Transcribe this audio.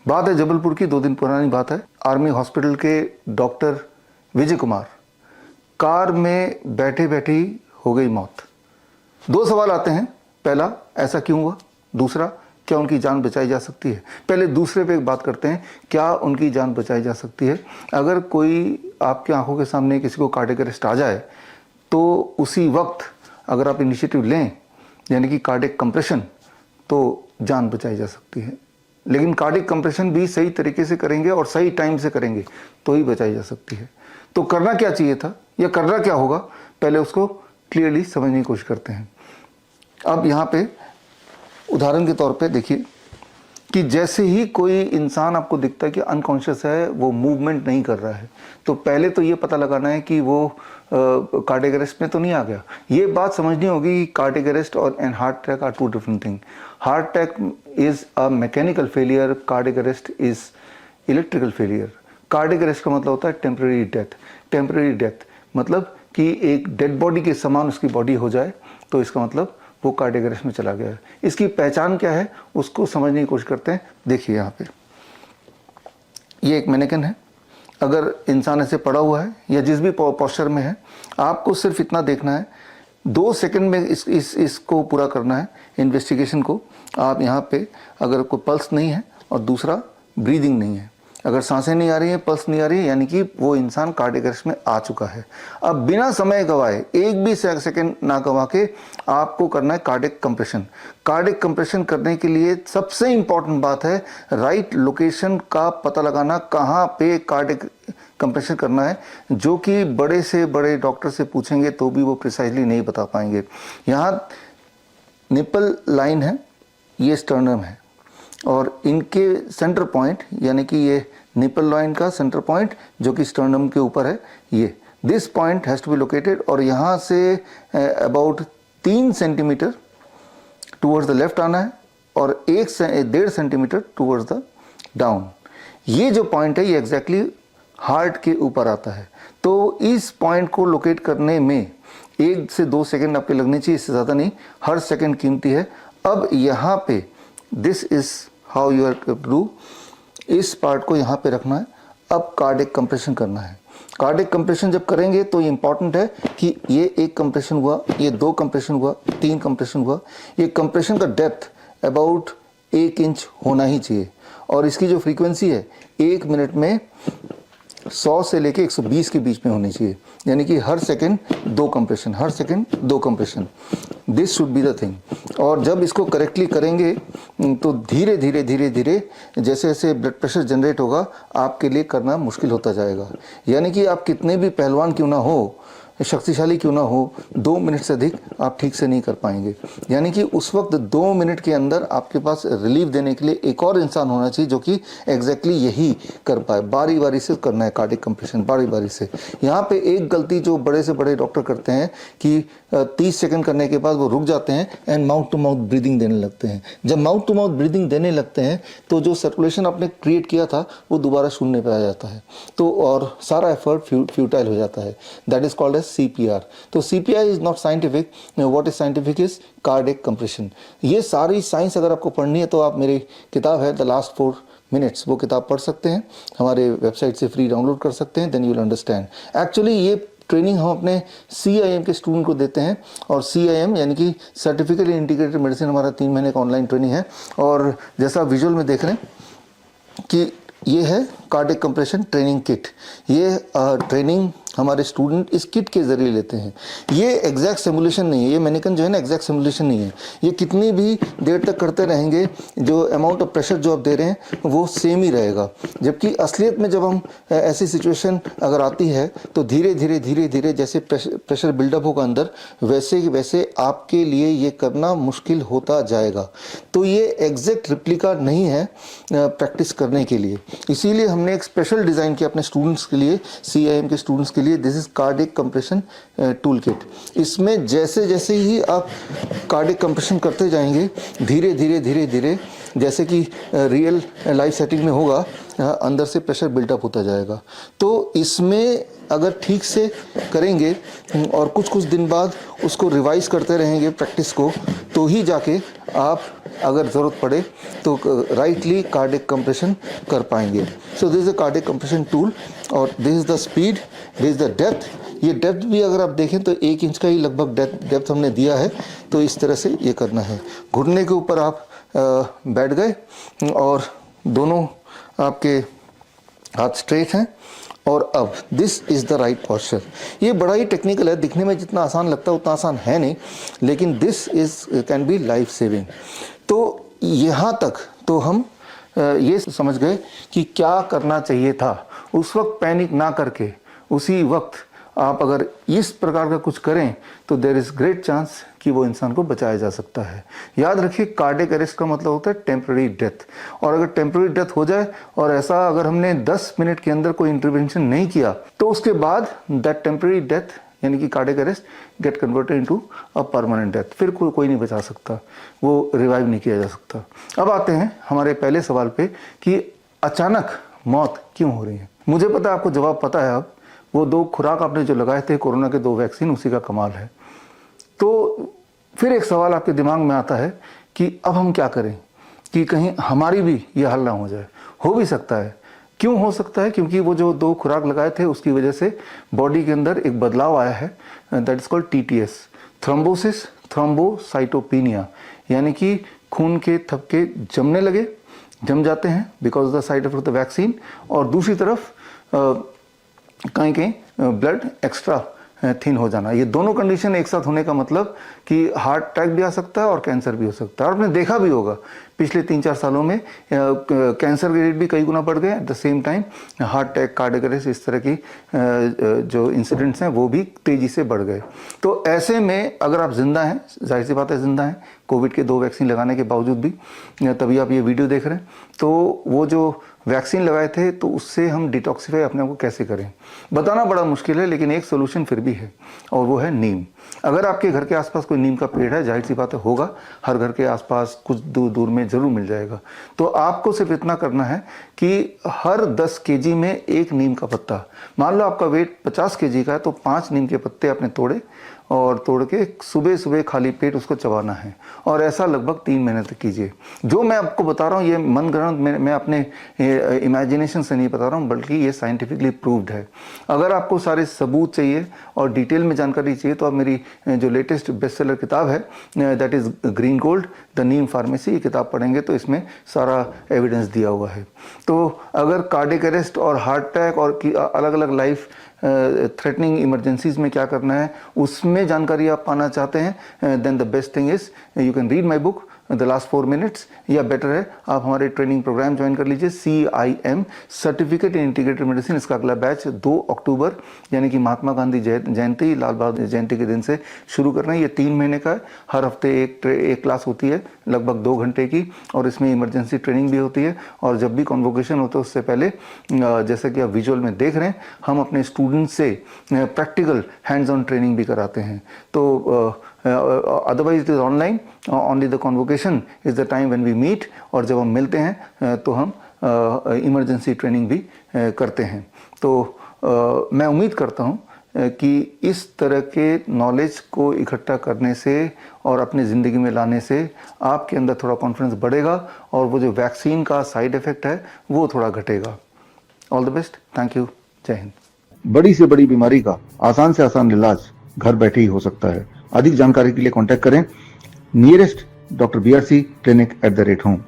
बात है जबलपुर की, 2 दिन पुरानी बात है। आर्मी हॉस्पिटल के डॉक्टर विजय कुमार, कार में बैठे बैठे ही हो गई मौत। 2 सवाल आते हैं, पहला ऐसा क्यों हुआ, दूसरा क्या उनकी जान बचाई जा सकती है। पहले दूसरे पे बात करते हैं, क्या उनकी जान बचाई जा सकती है। अगर कोई आपकी आंखों के सामने किसी को कार्डियक अरेस्ट आ जाए तो उसी वक्त अगर आप इनिशिएटिव लें, यानी कि कार्डियक कंप्रेशन, तो जान बचाई जा सकती है। लेकिन कार्डियक कंप्रेशन भी सही तरीके से करेंगे और सही टाइम से करेंगे तो ही बचाई जा सकती है। तो करना क्या चाहिए था या करना क्या होगा, पहले उसको क्लियरली समझने की कोशिश करते हैं। अब यहाँ पे उदाहरण के तौर पे देखिए कि जैसे ही कोई इंसान आपको दिखता है कि अनकॉन्शियस है, वो मूवमेंट नहीं कर रहा है, तो पहले तो ये पता लगाना है कि वो कार्डियक अरेस्ट में तो नहीं आ गया। ये बात समझनी होगी कि कार्डियक अरेस्ट और and heart attack are 2 different thing. Heart attack is a mechanical failure, cardiac arrest is electrical failure. Cardiac arrest का मतलब होता है टेम्परेरी डेथ। टेम्परेरी डेथ मतलब कि एक डेड बॉडी के समान उसकी बॉडी हो जाए, तो इसका मतलब वो कार्डियक अरेस्ट में चला गया है। इसकी पहचान क्या है उसको समझने की कोशिश करते हैं। देखिए यहाँ पे ये एक मैनेकिन है। अगर इंसान ऐसे पड़ा हुआ है या जिस भी पोस्चर में है, आपको सिर्फ इतना देखना है, 2 सेकंड में इसको पूरा करना है इन्वेस्टिगेशन को। आप यहाँ पे अगर कोई पल्स नहीं है और दूसरा ब्रीदिंग नहीं है, अगर सांसें नहीं आ रही हैं, पल्स नहीं आ रही है, यानी कि वो इंसान कार्डियक अरेस्ट में आ चुका है। अब बिना समय गवाए, एक भी सेकंड ना गवा के आपको करना है कार्डियक कंप्रेशन। कार्डियक कंप्रेशन करने के लिए सबसे इंपॉर्टेंट बात है राइट लोकेशन का पता लगाना, कहाँ पे कार्डियक कंप्रेशन करना है, जो कि बड़े से बड़े डॉक्टर से पूछेंगे तो भी वो प्रिसाइजली नहीं बता पाएंगे। यहाँ निपल लाइन है, ये स्टर्नम है, और इनके सेंटर पॉइंट, यानी कि ये निपल लाइन का सेंटर पॉइंट जो कि स्टर्नम के ऊपर है, ये this point has to be located, और यहाँ से about 3 centimetre towards the left आना है और 1.5 सेंटीमीटर टूवर्ड्स द डाउन। ये जो पॉइंट है ये एग्जैक्टली हार्ट के ऊपर आता है। तो इस पॉइंट को लोकेट करने में 1 से 2 सेकेंड आपके लगने चाहिए, इससे ज़्यादा नहीं। हर सेकेंड कीमती है। अब यहाँ पे this is how you are to do, इस पार्ट को यहाँ पे रखना है। अब कार्डियक कंप्रेशन करना है। कार्डियक कंप्रेशन जब करेंगे तो ये इंपॉर्टेंट है कि ये 1 कंप्रेशन हुआ, ये 2 कंप्रेशन हुआ, 3 कंप्रेशन हुआ। ये कंप्रेशन का डेप्थ अबाउट 1 इंच होना ही चाहिए, और इसकी जो फ्रीक्वेंसी है 1 मिनट में 100 से लेके 120 के बीच में होनी चाहिए, यानी कि हर सेकंड 2 कंप्रेशन, हर second 2 compression. This should be the thing. और जब इसको करेक्टली करेंगे तो धीरे धीरे धीरे धीरे जैसे जैसे ब्लड प्रेशर जनरेट होगा आपके लिए करना मुश्किल होता जाएगा। यानी कि आप कितने भी पहलवान क्यों ना हो, शक्तिशाली क्यों ना हो, 2 मिनट से अधिक आप ठीक से नहीं कर पाएंगे। यानी कि उस वक्त 2 मिनट के अंदर आपके पास रिलीफ देने के लिए एक और इंसान होना चाहिए जो कि एग्जैक्टली यही कर पाए। बारी बारी से करना है कार्डियक कंप्रेशन, बारी बारी से। यहाँ पे एक गलती जो बड़े से बड़े डॉक्टर करते हैं कि 30 सेकंड करने के बाद वो रुक जाते हैं and mouth to mouth breathing देने लगते हैं। जब माउथ टू माउथ ब्रीदिंग देने लगते हैं तो जो सर्कुलेशन आपने क्रिएट किया था वो दोबारा शून्य पे आ जाता है, तो और सारा एफर्ट फ्यूटाइल हो जाता है। That is called as CPR। तो CPR is not scientific, what is scientific is cardiac compression. ये सारी साइंस अगर आपको पढ़नी है तो आप मेरी किताब है द लास्ट 4 मिनट्स, वो किताब पढ़ सकते हैं, हमारे वेबसाइट से फ्री डाउनलोड कर सकते हैं। Then you will understand. Actually ये ट्रेनिंग हम अपने CIM के स्टूडेंट को देते हैं, और CIM यानी कि सर्टिफिकेट इन इंटीग्रेटेड मेडिसिन हमारा 3 महीने का ऑनलाइन ट्रेनिंग है। और जैसा विजुअल में देख रहे हैं कि ये है कार्डियक कंप्रेशन ट्रेनिंग किट। ये ट्रेनिंग हमारे स्टूडेंट इस किट के ज़रिए लेते हैं। ये एग्जैक्ट सिमुलेशन नहीं है, ये मैनिकन जो है ना एग्जैक्ट सिमुलेशन नहीं है। ये कितनी भी देर तक करते रहेंगे, जो अमाउंट ऑफ प्रेशर जो आप दे रहे हैं वो सेम ही रहेगा। जबकि असलियत में जब हम ऐसी सिचुएशन अगर आती है तो धीरे धीरे धीरे धीरे जैसे प्रेशर बिल्डअप होगा अंदर, वैसे वैसे आपके लिए ये करना मुश्किल होता जाएगा। तो ये एग्जैक्ट रिप्लिका नहीं है प्रैक्टिस करने के लिए। इसीलिए हमने एक स्पेशल डिज़ाइन किया अपने स्टूडेंट्स के लिए, CIM के स्टूडेंट्स के लिए। This is cardiac compression tool kit. इसमें जैसे जैसे ही आप कार्डियक कंप्रेशन करते जाएंगे, धीरे धीरे धीरे धीरे जैसे कि रियल लाइफ सेटिंग में होगा, अंदर से प्रेशर बिल्टअप होता जाएगा। तो इसमें अगर ठीक से करेंगे और कुछ दिन बाद उसको रिवाइज करते रहेंगे प्रैक्टिस को, तो ही जाके आप अगर ज़रूरत पड़े तो राइटली कार्डिक कंप्रेशन कर पाएंगे। So this is a cardiac compression tool और this is the speed, this is the depth. ये डेप्थ भी अगर आप देखें तो 1 इंच का ही लगभग डेप्थ हमने दिया है। तो इस तरह से ये करना है। घुटने के ऊपर आप बैठ गए और दोनों आपके हाथ स्ट्रेट हैं और अब this is the right posture. ये बड़ा ही टेक्निकल है, दिखने में जितना आसान लगता है उतना आसान है नहीं, लेकिन this is can be life saving. तो यहाँ तक तो हम ये समझ गए कि क्या करना चाहिए था। उस वक्त पैनिक ना करके उसी वक्त आप अगर इस प्रकार का कुछ करें तो देयर इज़ ग्रेट चांस कि वो इंसान को बचाया जा सकता है। याद रखिए, कार्डियक अरेस्ट का मतलब होता है टेम्पररी डेथ, और अगर टेम्पररी डेथ हो जाए और ऐसा अगर हमने 10 मिनट के अंदर कोई इंटरवेंशन नहीं किया तो उसके बाद दैट टेम्पररी डेथ यानी कि cardiac arrest get converted into a permanent death. फिर कोई नहीं बचा सकता, वो रिवाइव नहीं किया जा सकता। अब आते हैं हमारे पहले सवाल पे कि अचानक मौत क्यों हो रही है। मुझे पता है आपको जवाब पता है। अब वो 2 खुराक आपने जो लगाए थे कोरोना के 2 वैक्सीन, उसी का कमाल है। तो फिर एक सवाल आपके दिमाग में आता है कि अब हम क्या करें कि कहीं हमारी भी ये हल ना हो जाए। हो भी सकता है। क्यों हो सकता है? क्योंकि वो जो 2 खुराक लगाए थे उसकी वजह से बॉडी के अंदर एक बदलाव आया है, that is called TTS, thrombosis thrombocytopenia, यानी कि खून के थपके जम जाते हैं because of the side effect of the vaccine, और दूसरी तरफ कहीं ब्लड एक्स्ट्रा थिन हो जाना। ये दोनों कंडीशन एक साथ होने का मतलब कि हार्ट अटैक भी आ सकता है और कैंसर भी हो सकता है। और आपने देखा भी होगा पिछले 3-4 सालों में कैंसर के रेट भी कई गुना बढ़ गए। At the same time heart attack, cardiac arrest, इस तरह की जो इंसिडेंट्स हैं वो भी तेज़ी से बढ़ गए। तो ऐसे में अगर आप जिंदा हैं, जाहिर सी बात है जिंदा हैं, कोविड के 2 वैक्सीन लगाने के बावजूद भी, तभी आप ये वीडियो देख रहे हैं, तो वो जो वैक्सीन लगाए थे तो उससे हम डिटॉक्सिफाई अपने आप को कैसे करें, बताना बड़ा मुश्किल है, लेकिन एक सोल्यूशन फिर भी है और वो है नीम। अगर आपके घर के आसपास कोई नीम का पेड़ है, जाहिर सी बात है होगा, हर घर के आसपास कुछ दूर में ज़रूर मिल जाएगा। तो आपको सिर्फ इतना करना है कि हर 10 kg में 1 नीम का पत्ता, मान लो आपका वेट 50 kg का है तो 5 नीम के पत्ते आपने तोड़ के सुबह खाली पेट उसको चबाना है, और ऐसा लगभग 3 महीने तक कीजिए। जो मैं आपको बता रहा हूँ ये मनगढ़ंत, मैं अपने इमेजिनेशन से नहीं बता रहा हूँ, बल्कि ये साइंटिफिकली प्रूव्ड है। अगर आपको सारे सबूत चाहिए और डिटेल में जानकारी चाहिए तो आप मेरी जो लेटेस्ट बेस्ट सेलर किताब है, that is green gold the Neem pharmacy, ये किताब पढ़ेंगे तो इसमें सारा एविडेंस दिया हुआ है। तो अगर कार्डियक अरेस्ट और हार्ट अटैक और अलग अलग लाइफ थ्रेटनिंग इमरजेंसीज में क्या करना है उसमें जानकारी आप पाना चाहते हैं, then the best thing is you can read my book the last 4 minutes, या बेटर है आप हमारे ट्रेनिंग प्रोग्राम ज्वाइन कर लीजिए, CIM certificate in integrated medicine. इसका अगला बैच 2 अक्टूबर यानी कि महात्मा गांधी जयंती, लाल बहादुर जयंती के दिन से शुरू कर रहे हैं। ये 3 महीने का है, हर हफ्ते एक क्लास होती है लगभग 2 घंटे की, और इसमें इमरजेंसी ट्रेनिंग भी होती है। और जब भी कॉन्वोकेशन होता है उससे पहले, जैसा कि आप विजुअल में देख रहे हैं, हम अपने स्टूडेंट से प्रैक्टिकल हैंड्स ऑन ट्रेनिंग भी कराते हैं। तो otherwise it is online, only the convocation is the time when we meet, और जब हम मिलते हैं तो हम इमरजेंसी ट्रेनिंग भी करते हैं। तो मैं उम्मीद करता हूँ कि इस तरह के नॉलेज को इकट्ठा करने से और अपनी ज़िंदगी में लाने से आपके अंदर थोड़ा कॉन्फिडेंस बढ़ेगा और वो जो वैक्सीन का साइड इफ़ेक्ट है वो थोड़ा घटेगा। All the best, thank you, जय हिंद। बड़ी से बड़ी बीमारी का आसान से आसान इलाज घर बैठे ही हो सकता है। अधिक जानकारी के लिए कांटेक्ट करें नियरेस्ट डॉक्टर BRC clinic@home।